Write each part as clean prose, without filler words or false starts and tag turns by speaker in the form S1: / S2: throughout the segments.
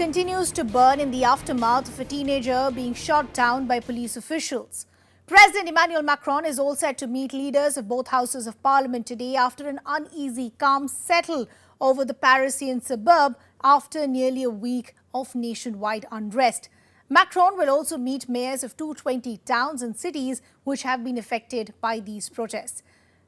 S1: continues to burn in the aftermath of a teenager being shot down by police officials. President Emmanuel Macron is all set to meet leaders of both houses of parliament today after an uneasy calm settled over the Parisian suburb after nearly a week of nationwide unrest. Macron will also meet mayors of 220 towns and cities which have been affected by these protests.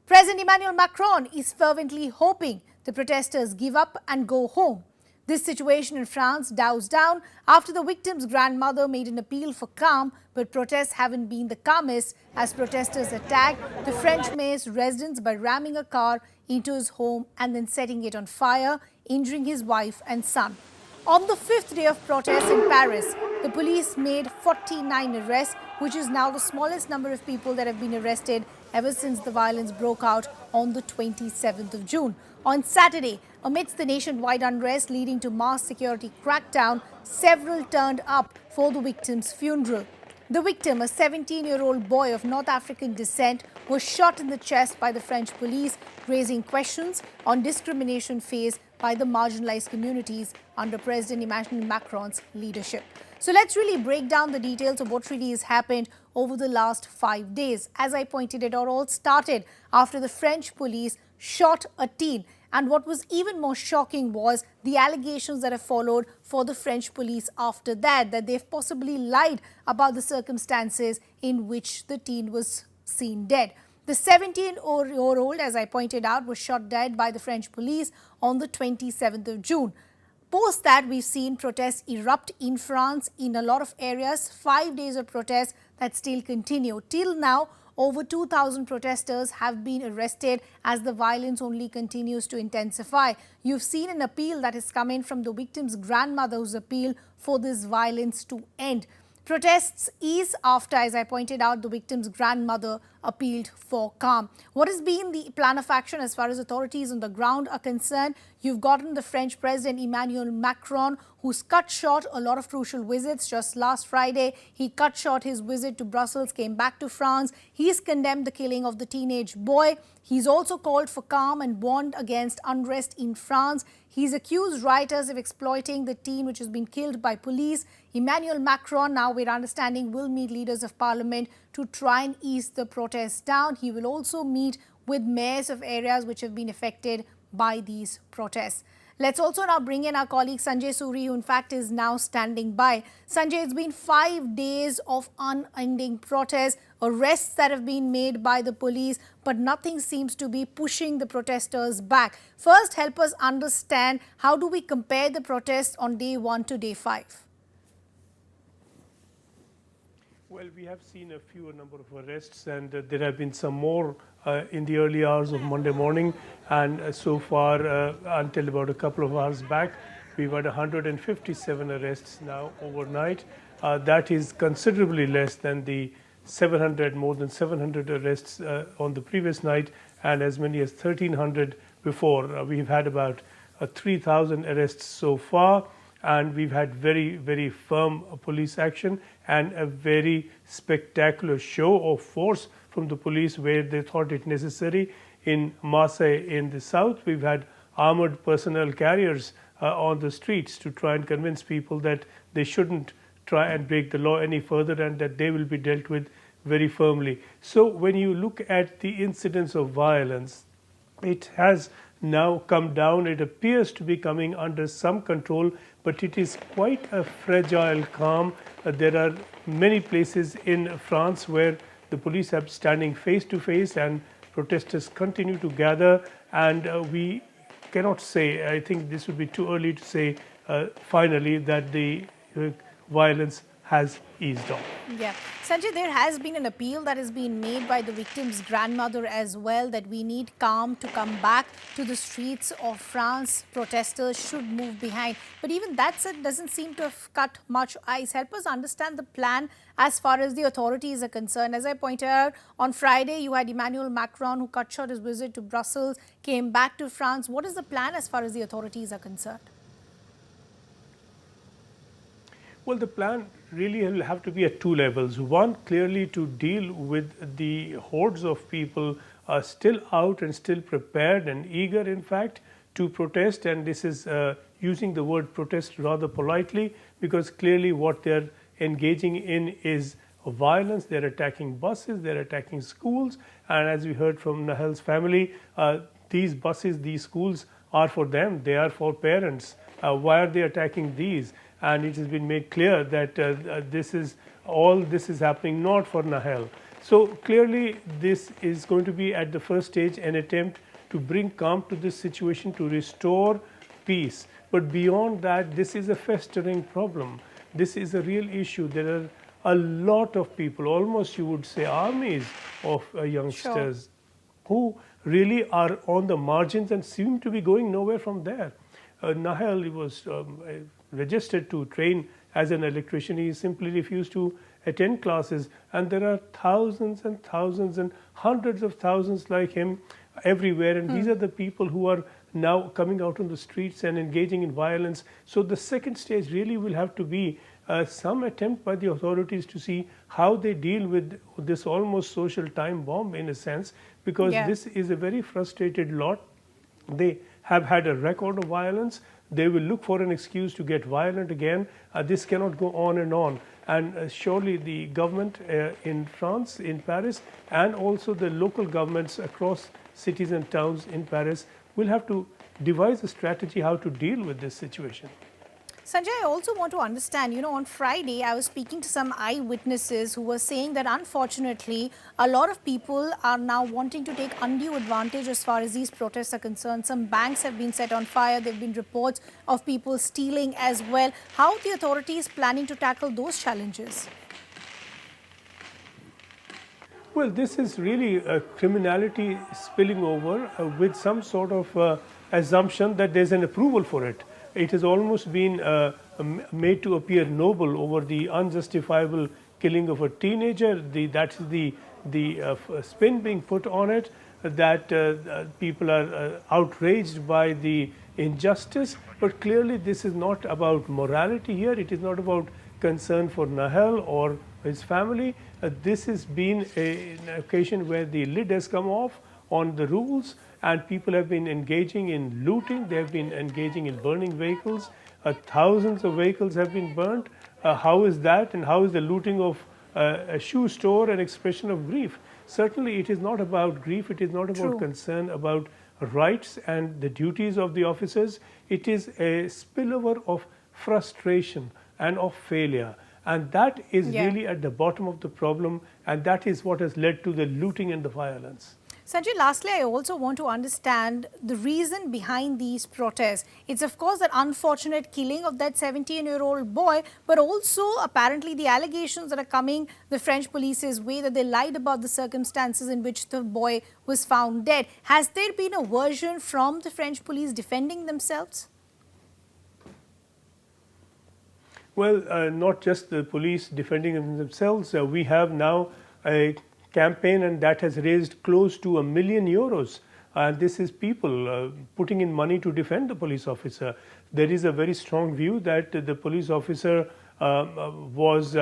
S1: President Emmanuel Macron is fervently hoping the protesters give up and go home. This situation in France dies down after the victim's grandmother made an appeal for calm, but protests haven't been the calmest as protesters attacked the French mayor's residence by ramming a car into his home and then setting it on fire, injuring his wife and son. On the fifth day of protests in Paris, the police made 49 arrests, which is now the smallest number of people that have been arrested ever since the violence broke out on the 27th of June. On Saturday, amidst the nationwide unrest leading to mass security crackdown, several turned up for the victim's funeral. The victim, a 17-year-old boy of North African descent, was shot in the chest by the French police, raising questions on discrimination faced by the marginalized communities under President Emmanuel Macron's leadership. So let's really break down the details of what really has happened over the last 5 days. As I pointed it out, all started after the French police shot a teen. And what was even more shocking was the allegations that have followed for the French police after that they've possibly lied about the circumstances in which the teen was seen dead. The 17-year-old, as I pointed out, was shot dead by the French police on the 27th of June. Post that, we've seen protests erupt in France in a lot of areas. 5 days of protests that still continue. Till now, over 2,000 protesters have been arrested as the violence only continues to intensify. You've seen an appeal that is coming from the victim's grandmother who's appealed for this violence to end. Protests ease after, as I pointed out, the victim's grandmother appealed for calm. What has been the plan of action as far as authorities on the ground are concerned? You've gotten the French President Emmanuel Macron, who's cut short a lot of crucial visits. Just last Friday, he cut short his visit to Brussels, came back to France. He's condemned the killing of the teenage boy. He's also called for calm and warned against unrest in France. He's accused rioters of exploiting the teen which has been killed by police. Emmanuel Macron, now we're understanding, will meet leaders of parliament to try and ease the protests down. He will also meet with mayors of areas which have been affected by these protests. Let's also now bring in our colleague Sanjay Suri, who in fact is now standing by. Sanjay, it's been 5 days of unending protests, arrests that have been made by the police, but nothing seems to be pushing the protesters back. First, help us understand, how do we compare the protests on day 1 to day 5?
S2: Well, we have seen a fewer number of arrests, and there have been some more in the early hours of Monday morning. And so far, until about a couple of hours back, we've had 157 arrests now overnight. That is considerably less than the more than 700 arrests on the previous night, and as many as 1,300 before. We've had about 3,000 arrests so far. And we've had very, very firm police action and a very spectacular show of force from the police where they thought it necessary. In Marseille in the south, we've had armored personnel carriers on the streets to try and convince people that they shouldn't try and break the law any further and that they will be dealt with very firmly. So when you look at the incidence of violence, it has now come down. It appears to be coming under some control, but it is quite a fragile calm. There are many places in France where the police are standing face to face and protesters continue to gather, and we cannot say, I think this would be too early to say finally that the violence has eased off.
S1: Yeah. Sanjay, there has been an appeal that has been made by the victim's grandmother as well, that we need calm to come back to the streets of France. Protesters should move behind. But even that said, doesn't seem to have cut much ice. Help us understand the plan as far as the authorities are concerned. As I pointed out, on Friday, you had Emmanuel Macron, who cut short his visit to Brussels, came back to France. What is the plan as far as the authorities are concerned?
S2: Well, the plan really will have to be at two levels. One, clearly to deal with the hordes of people are still out and still prepared and eager, in fact, to protest. And this is using the word protest rather politely, because clearly what they're engaging in is violence. They're attacking buses, they're attacking schools, and as we heard from Nahel's family, these buses, these schools are for them, they are for parents. Why are they attacking these? And it has been made clear that this is happening not for Nahel. So clearly this is going to be at the first stage an attempt to bring calm to this situation, to restore peace. But beyond that, this is a festering problem. This is a real issue. There are a lot of people, almost you would say armies of youngsters, who really are on the margins and seem to be going nowhere from there. Nahel was registered to train as an electrician. He simply refused to attend classes, and there are thousands and thousands and hundreds of thousands like him everywhere, and these are the people who are now coming out on the streets and engaging in violence. So the second stage really will have to be some attempt by the authorities to see how they deal with this almost social time bomb, in a sense, because this is a very frustrated lot. They have had a record of violence. They will look for an excuse to get violent again. This cannot go on and on. And surely the government in France, in Paris, and also the local governments across cities and towns in Paris will have to devise a strategy how to deal with this situation.
S1: Sanjay, I also want to understand, on Friday, I was speaking to some eyewitnesses who were saying that unfortunately, a lot of people are now wanting to take undue advantage as far as these protests are concerned. Some banks have been set on fire. There have been reports of people stealing as well. How are the authorities planning to tackle those challenges?
S2: Well, this is really criminality spilling over with some sort of assumption that there's an approval for it. It has almost been made to appear noble over the unjustifiable killing of a teenager. That's the spin being put on it, that people are outraged by the injustice. But clearly this is not about morality here. It is not about concern for Nahel or his family. This has been an occasion where the lid has come off on the rules, and people have been engaging in looting. They have been engaging in burning vehicles. Thousands of vehicles have been burnt. How is that, and how is the looting of a shoe store an expression of grief? Certainly it is not about grief. It is not about concern about rights and the duties of the officers. It is a spillover of frustration and of failure. And that is really at the bottom of the problem, and that is what has led to the looting and the violence.
S1: Sanjay, lastly, I also want to understand the reason behind these protests. It's of course that unfortunate killing of that 17-year-old boy, but also apparently the allegations that are coming the French police's way that they lied about the circumstances in which the boy was found dead. Has there been a version from the French police defending themselves?
S2: Well, not just the police defending themselves. We have now a campaign, and that has raised close to €1 million. And this is people putting in money to defend the police officer. There is a very strong view that the police officer was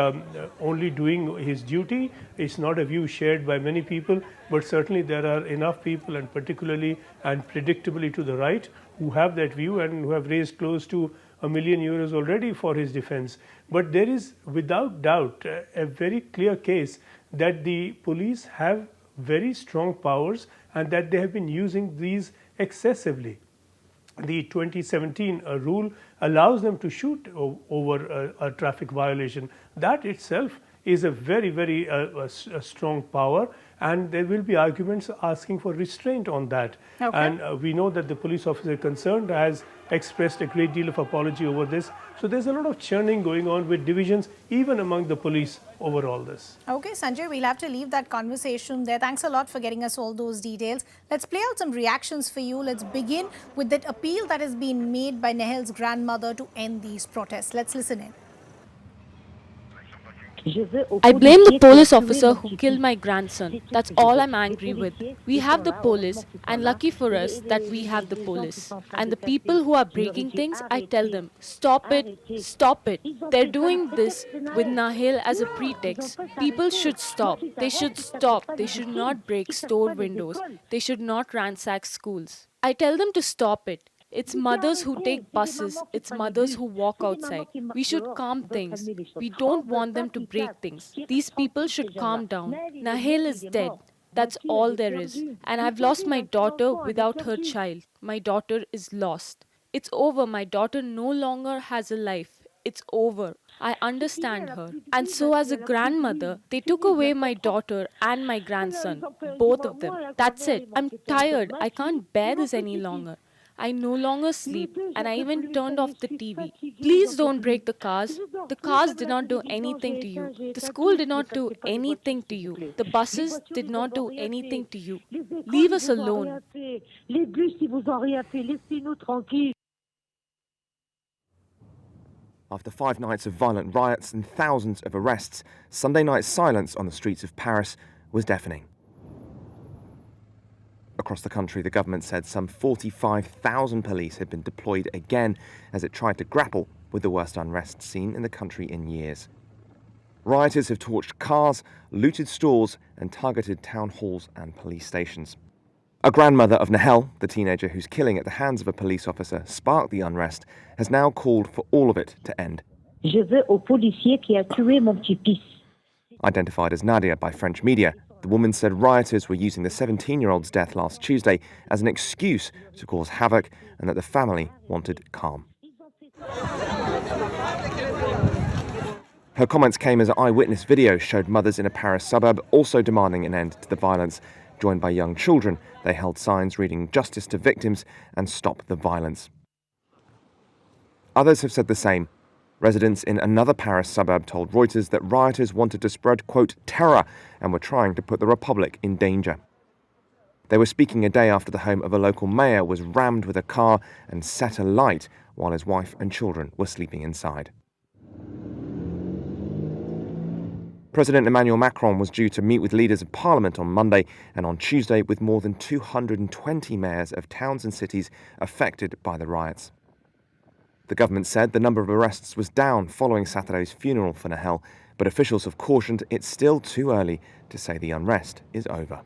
S2: only doing his duty. It's not a view shared by many people, but certainly there are enough people, and particularly and predictably to the right, who have that view and who have raised close to €1 million already for his defense. But there is without doubt a very clear case that the police have very strong powers and that they have been using these excessively. The 2017 rule allows them to shoot over a traffic violation. That itself is a very, very strong power, and there will be arguments asking for restraint on that. And we know that the police officer concerned has expressed a great deal of apology over this. So there's a lot of churning going on with divisions even among the police over all this.
S1: Okay, Sanjay, we'll have to leave that conversation there. Thanks a lot for getting us all those details. Let's play out some reactions for you. Let's begin with that appeal that has been made by Nahel's grandmother to end these protests. Let's listen in.
S3: I blame the police officer who killed my grandson. That's all I'm angry with. We have the police, and lucky for us that we have the police. And the people who are breaking things, I tell them, stop it, stop it. They're doing this with Nahel as a pretext. People should stop. They should stop. They should not break store windows. They should not ransack schools. I tell them to stop it. It's mothers who take buses. It's mothers who walk outside. We should calm things. We don't want them to break things. These people should calm down. Nahel is dead. That's all there is. And I've lost my daughter without her child. My daughter is lost. It's over. My daughter no longer has a life. It's over. I understand her. And so as a grandmother, they took away my daughter and my grandson. Both of them. That's it. I'm tired. I can't bear this any longer. I no longer sleep, and I even turned off the TV. Please don't break the cars. The cars did not do anything to you. The school did not do anything to you. The buses did not do anything to you. Leave us alone.
S4: After 5 nights of violent riots and thousands of arrests, Sunday night's silence on the streets of Paris was deafening. Across the country, the government said some 45,000 police had been deployed again as it tried to grapple with the worst unrest seen in the country in years. Rioters have torched cars, looted stores, and targeted town halls and police stations. A grandmother of Nahel, the teenager whose killing at the hands of a police officer sparked the unrest, has now called for all of it to end.
S5: Je veux au policier qui a tué mon petit-fils.
S4: Identified as Nadia by French media, the woman said rioters were using the 17-year-old's death last Tuesday as an excuse to cause havoc and that the family wanted calm. Her comments came as eyewitness video showed mothers in a Paris suburb also demanding an end to the violence. Joined by young children, they held signs reading "Justice to victims" and "Stop the violence." Others have said the same. Residents in another Paris suburb told Reuters that rioters wanted to spread, quote, terror and were trying to put the Republic in danger. They were speaking a day after the home of a local mayor was rammed with a car and set alight while his wife and children were sleeping inside. President Emmanuel Macron was due to meet with leaders of parliament on Monday and on Tuesday with more than 220 mayors of towns and cities affected by the riots. The government said the number of arrests was down following Saturday's funeral for Nahel, but officials have cautioned it's still too early to say the unrest is over.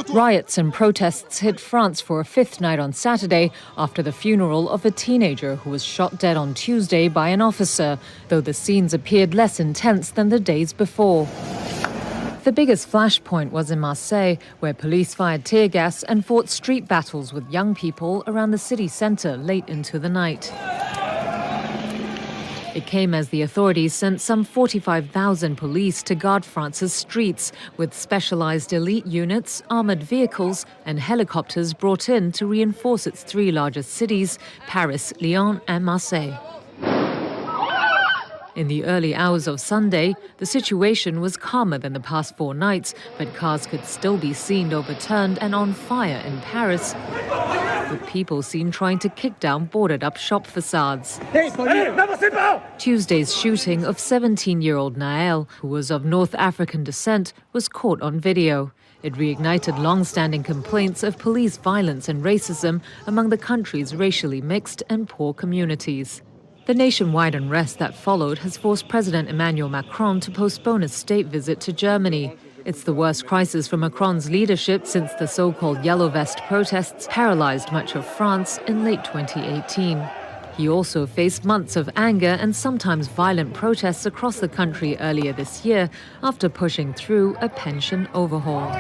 S6: Riots and protests hit France for a fifth night on Saturday after the funeral of a teenager who was shot dead on Tuesday by an officer, though the scenes appeared less intense than the days before. The biggest flashpoint was in Marseille, where police fired tear gas and fought street battles with young people around the city centre late into the night. It came as the authorities sent some 45,000 police to guard France's streets, with specialised elite units, armoured vehicles and helicopters brought in to reinforce its three largest cities, Paris, Lyon and Marseille. In the early hours of Sunday, the situation was calmer than the past 4 nights, but cars could still be seen overturned and on fire in Paris, with people seen trying to kick down boarded-up shop facades. Tuesday's shooting of 17-year-old Nahel, who was of North African descent, was caught on video. It reignited long-standing complaints of police violence and racism among the country's racially mixed and poor communities. The nationwide unrest that followed has forced President Emmanuel Macron to postpone a state visit to Germany. It's the worst crisis for Macron's leadership since the so-called Yellow Vest protests paralyzed much of France in late 2018. He also faced months of anger and sometimes violent protests across the country earlier this year after pushing through a pension overhaul.